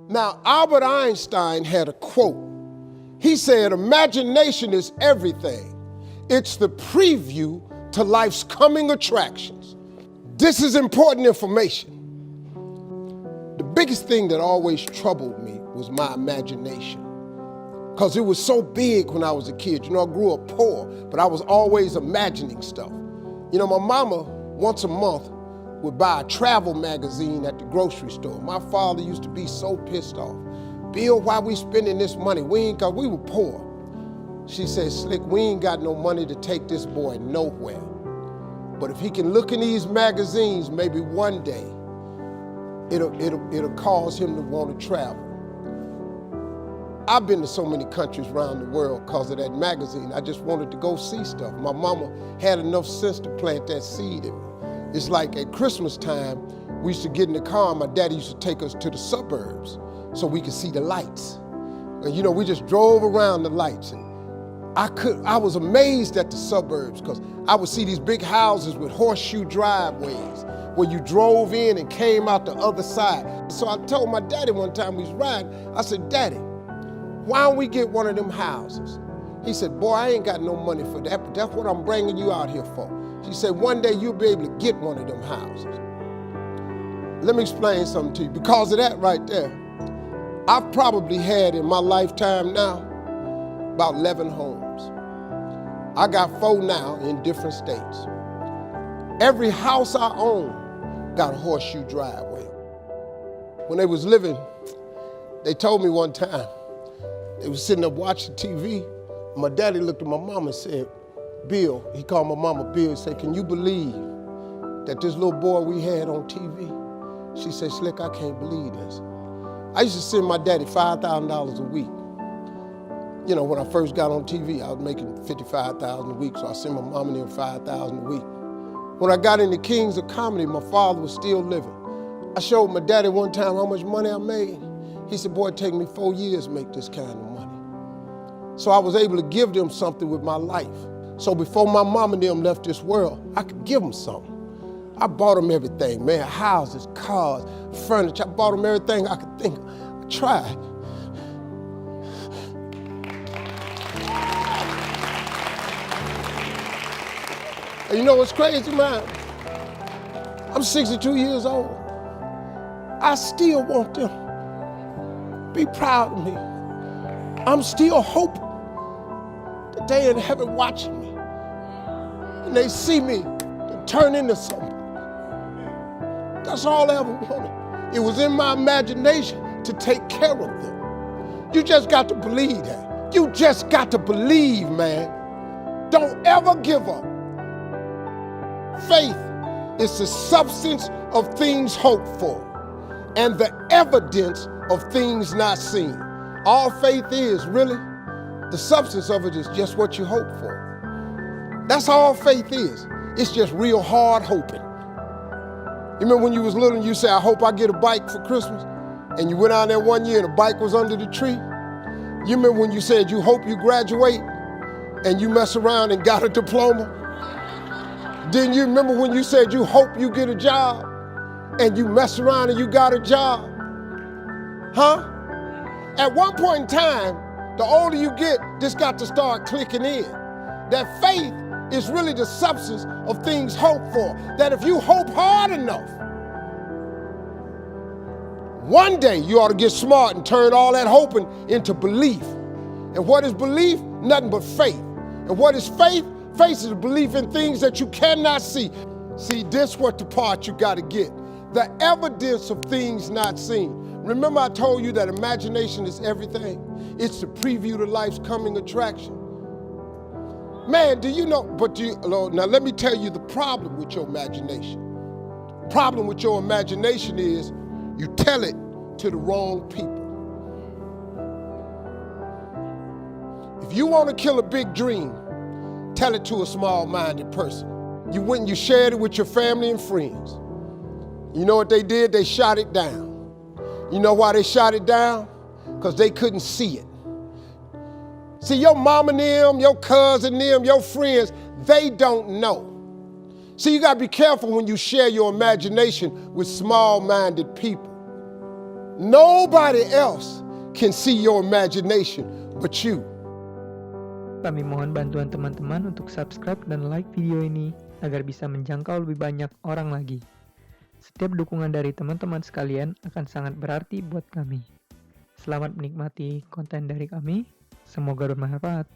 Now, Albert Einstein had a quote. He said, imagination is everything. It's the preview to life's coming attractions. This is important information. The biggest thing that always troubled me was my imagination, because it was so big when I was a kid. You know, I grew up poor, but I was always imagining stuff. You know, my mama, once a month, would buy a travel magazine at the grocery store. My father used to be so pissed off. Bill, why we spending this money? We were poor. She said, Slick, we ain't got no money to take this boy nowhere. But if he can look in these magazines, maybe one day, it'll cause him to want to travel. I've been to so many countries around the world because of that magazine. I just wanted to go see stuff. My mama had enough sense to plant that seed in me. It's like at Christmas time, we used to get in the car, and my daddy used to take us to the suburbs so we could see the lights. And you know, we just drove around the lights. And I was amazed at the suburbs, because I would see these big houses with horseshoe driveways where you drove in and came out the other side. So I told my daddy one time we was riding, I said, Daddy, why don't we get one of them houses? He said, boy, I ain't got no money for that, but that's what I'm bringing you out here for. She said, one day you'll be able to get one of them houses. Let me explain something to you. Because of that right there, I've probably had in my lifetime now about 11 homes. I got 4 now in different states. Every house I own got a horseshoe driveway. When they was living, they told me one time, they was sitting up watching TV. My daddy looked at my mama and said, Bill, he called my mama Bill, he said, can you believe that this little boy we had on TV? She said, Slick, I can't believe this. I used to send my daddy $5,000 a week. You know, when I first got on TV, I was making $55,000 a week, so I sent my mom and them $5,000 a week. When I got into Kings of Comedy, my father was still living. I showed my daddy one time how much money I made. He said, boy, it take me 4 years to make this kind of money. So I was able to give them something with my life. So before my mom and them left this world, I could give them something. I bought them everything, man, houses, cars, furniture. I bought them everything I could think of. I tried. And you know what's crazy, man? I'm 62 years old. I still want them to be proud of me. I'm still hoping that they in heaven watching me and they see me and turn into something. That's all I ever wanted. It was in my imagination to take care of them. You just got to believe that. You just got to believe, man. Don't ever give up. Faith is the substance of things hoped for and the evidence of things not seen. All faith is, really, the substance of it is just what you hope for. That's all faith is. It's just real hard hoping. You remember when you was little and you said, I hope I get a bike for Christmas? And you went out there one year and the bike was under the tree? You remember when you said you hope you graduate and you mess around and got a diploma? Didn't you remember when you said you hope you get a job and you mess around and you got a job? Huh? At one point in time, the older you get, this got to start clicking in. That faith is really the substance of things hoped for. That if you hope hard enough, one day you ought to get smart and turn all that hoping into belief. And what is belief? Nothing but faith. And what is faith? Faith is belief in things that you cannot see. See, this what the part you got to get. The evidence of things not seen. Remember I told you that imagination is everything? It's the preview to life's coming attraction. Man, do you know, now let me tell you the problem with your imagination. The problem with your imagination is you tell it to the wrong people. If you want to kill a big dream, tell it to a small-minded person. You went and you shared it with your family and friends. You know what they did? They shot it down. You know why they shot it down? Because they couldn't see it. See, your mom and them, your cousin them, your friends, they don't know. See, you got to be careful when you share your imagination with small-minded people. Nobody else can see your imagination but you. Kami mohon bantuan teman-teman untuk subscribe dan like video ini agar bisa menjangkau lebih banyak orang lagi. Setiap dukungan dari teman-teman sekalian akan sangat berarti buat kami. Selamat menikmati konten dari kami. Semoga bermanfaat.